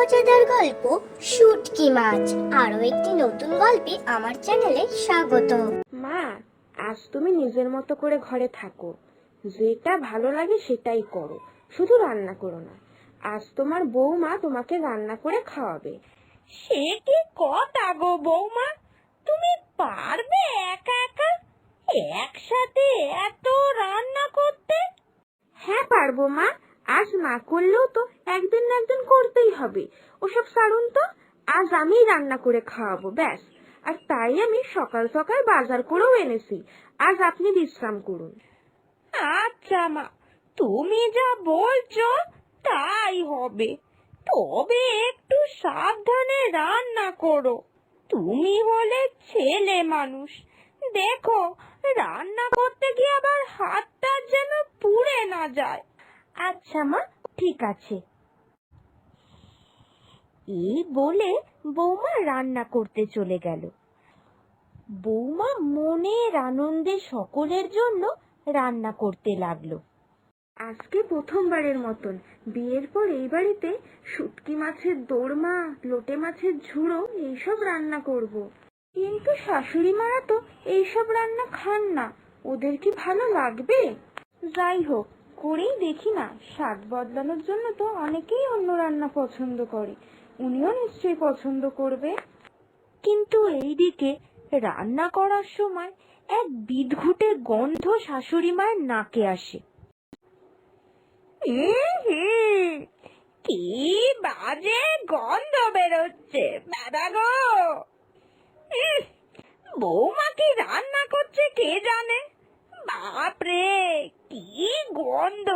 মজাদার গল্প শুটকি মাছ। আরো একটি নতুন গল্পে আমার চ্যানেলে স্বাগত। মা, আজ তুমি নিজের মতো করে ঘরে থাকো, যেটা ভালো লাগে সেটাই করো, শুধু রান্না করো না। আজ তোমার বৌমা তোমাকে রান্না করে খাওয়াবে। সে কি কথা গো বৌমা, তুমি পারবে একা একা একসাথে এত রান্না করতে? হ্যাঁ পারবো মা, আজ না করলেও তো একদিন না একদিন করতেই হবে। ওসব ছাড়ুন তো, আজ আমিই রান্না করে খাওয়াবো ব্যাস। আর তাই আমি সকাল সকাল বাজার করেও এনেছি। আজ আপনি বিশ্রাম করুন। আচ্ছা মা, তুমি যা বলছো তাই হবে, তবে একটু সাবধানে রান্না করো। তুমি হলে ছেলে মানুষ, দেখো রান্না করতে গিয়ে আবার হাতটা যেন পুড়ে না যায়। আচ্ছা মা, ঠিক আছে। এই বলে বৌমা রান্না করতে চলে গেল। বৌমা মনের আনন্দে সকলের জন্য রান্না করতে লাগলো। আজকে প্রথমবারের মতন বিয়ের পর এই বাড়িতে শুটকি মাছের দোরমা, লোটে মাছের ঝুড়ো এইসব রান্না করব। কিন্তু শাশুড়ি মারা তো এইসব রান্না খান না, ওদের কি ভালো লাগবে? যাই হোক, করেই দেখি না, স্বাদ বদলানোর জন্য তো অনেকেই অন্য রান্না পছন্দ করে, উনিও নিশ্চয়ই পছন্দ করবে। কিন্তু এইদিকে রান্না করার সময় এক বিদঘুটে গন্ধ শাশুড়ি মায়ের নাকে আসে। কি বাজে গন্ধ বেরোচ্ছে বাবা গো! বৌমা কি রান্না করছে কে জানে? বাপরে, কি গন্ধ!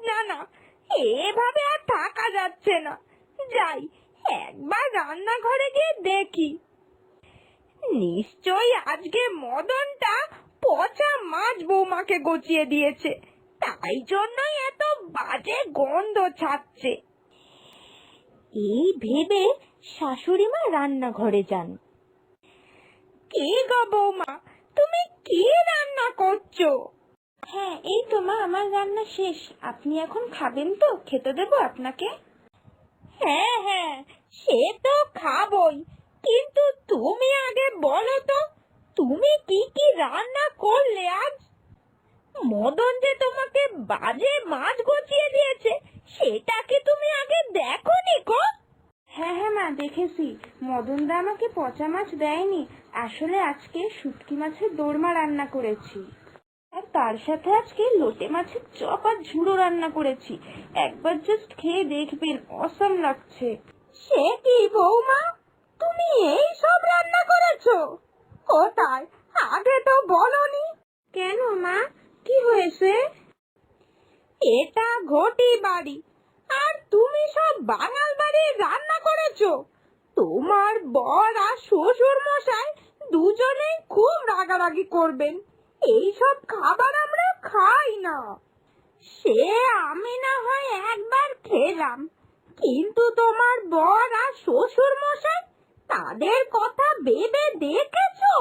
না না, এভাবে আর থাকা যাচ্ছে না, যাই একবার রান্নাঘরে গিয়ে দেখি। নিশ্চয়ই আজকে মদনটা পচা মাছ বৌমাকে গচিয়ে দিয়েছে, তাই জন্যই এত বাজে গন্ধ ছাড়ছে। এই ভেবে শাশুড়ি মা রান্নাঘরে যান। কি গো বৌমা, তুমি কি রান্না করছো? হ্যাঁ, এই তো মা, আমার রান্না শেষ। আপনি এখন খাবেন তো? খেতে দেবো আপনাকে? হ্যাঁ হ্যাঁ, সে তো খাবই, কিন্তু তুমি আগে বলো তো, তুমি কি কি রান্না করলে আজ? মদন যে তোমাকে বাজে মাছ গচিয়ে দিয়েছে, সেটা কি তুমি আগে দেখোনি গো? হ্যাঁ হ্যাঁ মা, দেখেছি। মদনদা আমাকে পচা মাছ দেয়নি, আসলে আজকে শুটকি মাছের দোরমা রান্না করেছি, আর তার সাথে আজকে লোটে মাছের চপ আর ঝুড়ো রান্না করেছি। একবার জাস্ট খেয়ে দেখবেন, অসাম লাগছে। সে কি বৌমা, তুমি এই সব রান্না করেছো? কোথায়, আগে তো বলনি। কেন মা, কি হয়েছে? এটা ঘটি বাড়ি, আর তুমি সব বাঙাল বাড়ির রান্না করেছো। তোমার বর আর শ্বশুর মশাই দুজনেই খুব রাগারাগি করবেন, এইসব খাবার আমরা খাই না। সে আমি না হয় একবার খেলাম, কিন্তু তোমার বর আর শ্বশুর মশাই, তাদের কথা ভেবে দেখেছো?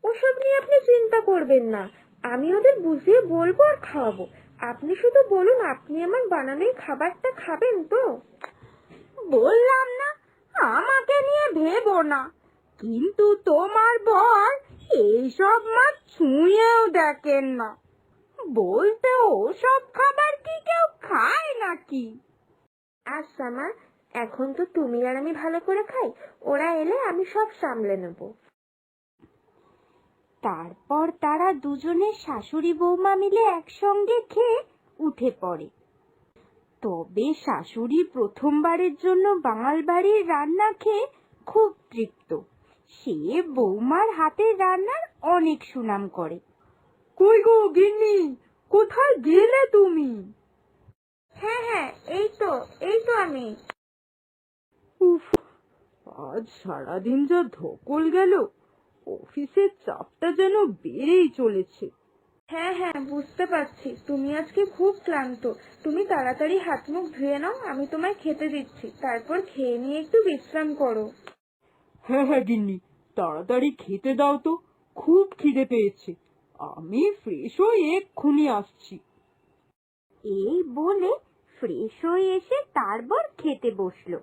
ওসব নিয়ে আপনি চিন্তা করবেন না, আমি ওদের বুঝিয়ে বলবো আর খাওয়াবো। আপনি শুধু বলুন, আপনি আমার বানানো এই খাবারটা খাবেন তো? বললাম না, আমাকে নিয়ে ভেবো না, কিন্তু তোমার বর এইসব মাছ ছুঁয়েও দেখেন না। বলতে ওসব খাবার কি কেউ খায় নাকি? আচ্ছা মা, এখন তো তুমি আর আমি ভালো করে খাই, ওরা এলে আমি সব সামলে নেব। তারপর তারা দুজনে শাশুড়ি বৌমা মিলে একসঙ্গে খেয়ে উঠে পড়ে। তবে শাশুড়ি প্রথমবারের জন্য বাঙাল বাড়ির রান্না খেয়ে খুব তৃপ্ত। সে বৌমার হাতের রান্নার অনেক সুনাম করে। কই গো গিন্নি, কোথায় গেলে তুমি? হ্যাঁ হ্যাঁ, এই তো আমি। উফ, আজ সারাদিন যা ধকল গেল, অফিসের চাপটা যেন বেড়েই চলেছে। হ্যাঁ হ্যাঁ, বুঝতে পারছি তুমি আজকে খুব ক্লান্ত। তুমি তাড়াতাড়ি হাত মুখ ধুয়ে নাও, আমি তোমায় খেতে দিচ্ছি, তারপর খেয়ে নিয়ে একটু বিশ্রাম করো। হ্যাঁ হ্যাঁ গিন্নি, তাড়াতাড়ি খেতে দাও তো, খুব খিদে পেয়েছে। আমি ফ্রেশ হয়ে এক্ষুনি আসছি। এই বলে ফ্রেশ হয়ে এসে তারপর খেতে বসলো।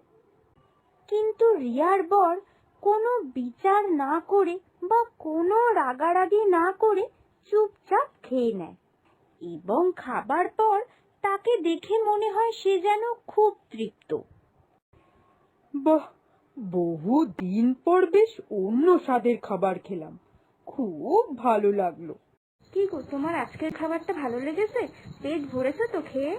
কিন্তু রিয়ার বর কোনো বিচার না করে বা কোনো রাগারাগি না করে চুপচাপ খেয়ে নেয় এবং খাবার পর তাকে দেখে মনে হয় সে যেন খুব তৃপ্ত। বাহ, বহুদিন পর বেশ অন্য স্বাদের খাবার খেলাম, খুব ভালো লাগলো। কি গো, তোমার আজকের খাবারটা ভালো লেগেছে? পেট ভরেছে তো খেয়ে?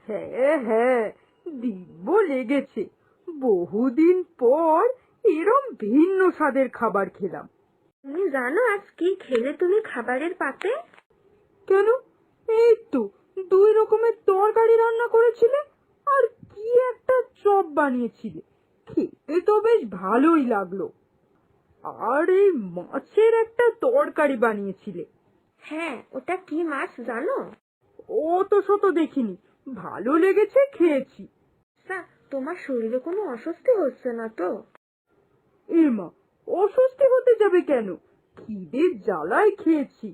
হ্যাঁ হ্যাঁ, দিব্য লেগেছে। বহুদিন পর এরম ভিন্ন স্বাদের খাবার খেলাম। তুমি জানো আজ কি খেলে তুমি খাবারের পাতে? কেন? এই তো 2 রকমের তরকারি রান্না করেছিলে আর কি একটা চপ বানিয়েছিলে, খেতে তো বেশ ভালোই লাগলো। আর এই মাছের একটা তরকারি বানিয়েছিলে। হ্যাঁ, ওটা কি মাছ জানো? অত শত দেখিনি, ভালো লেগেছে, খেয়েছি। তোমার শরীরে কোনো অস্বস্তি হচ্ছে না তো? মা, অস্বস্তি হতে যাবে কেন? খিদের জ্বালায় খেয়েছি,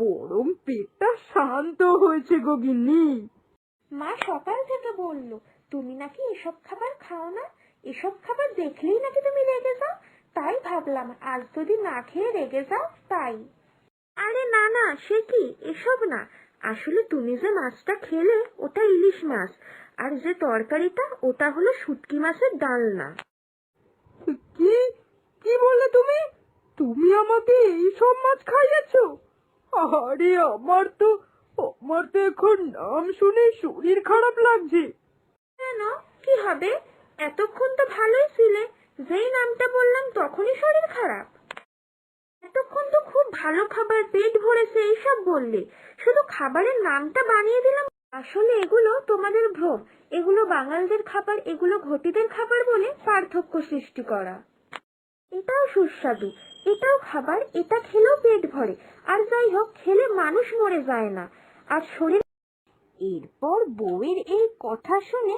বরং পেটটা শান্ত হয়েছে গো গিন্নি। মা সকাল থেকে বললো তুমি নাকি এসব খাবার খাও না, এসব খাবার দেখলেই নাকি তুমি রেগে যাও, তাই ভাবলাম আজ যদি না খেয়ে রেগে যাও তাই। আরে না না, সে কি, এসব না। আসলে তুমি যে মাছটা খেলে ওটা ইলিশ মাছ, আর যে তরকারিটা ওটা হলো শুটকি মাছের ডালনা। কি কি বললে তুমি? তুমি আমাকে এই সব মাছ খাইয়েছো? আরে আমার তো এখন নাম শুনে শরীর খারাপ লাগছে। কেন, কি হবে? এতক্ষণ তো ভালোই ছিলে, যেই নামটা বললাম তখনই শরীর খারাপ? এতক্ষণ তো খুব ভালো খাবার, পেট ভরেছে এইসব বললে, শুধু খাবারের নামটা বানিয়ে দিলাম। আসলে এগুলো তোমাদের ভ্রম, এগুলো বাঙালদের খাবার, এগুলো ঘটিদের খাবার বলে পার্থক্য সৃষ্টি করা। এটাও সুস্বাদু, এটাও খাবার, এটা খেলেও পেট ভরে, আর যাই হোক খেলে মানুষ মরে যায় না, আর শরীর। এরপর বউয়ের এই কথা শুনে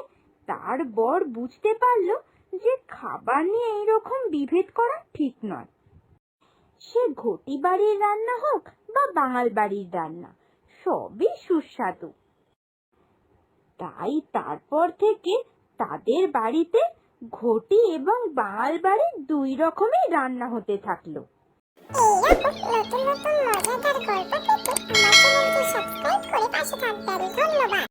তার বর বুঝতে পারলো যে খাবার নিয়ে এইরকম বিভেদ করা ঠিক নয়। সে ঘটি বাড়ির রান্না হোক বা বাঙাল বাড়ির রান্না, সবই সুস্বাদু। তাই তারপর থেকে তাদের বাড়িতে ঘটি এবং বাঙাল বাড়ির 2 রকমের রান্না হতে থাকলো। এইরকম নতুন নতুন মজাদার গল্প পেতে আমার চ্যানেলটি সাবস্ক্রাইব করে পাশে থাকবেন। ধন্যবাদ।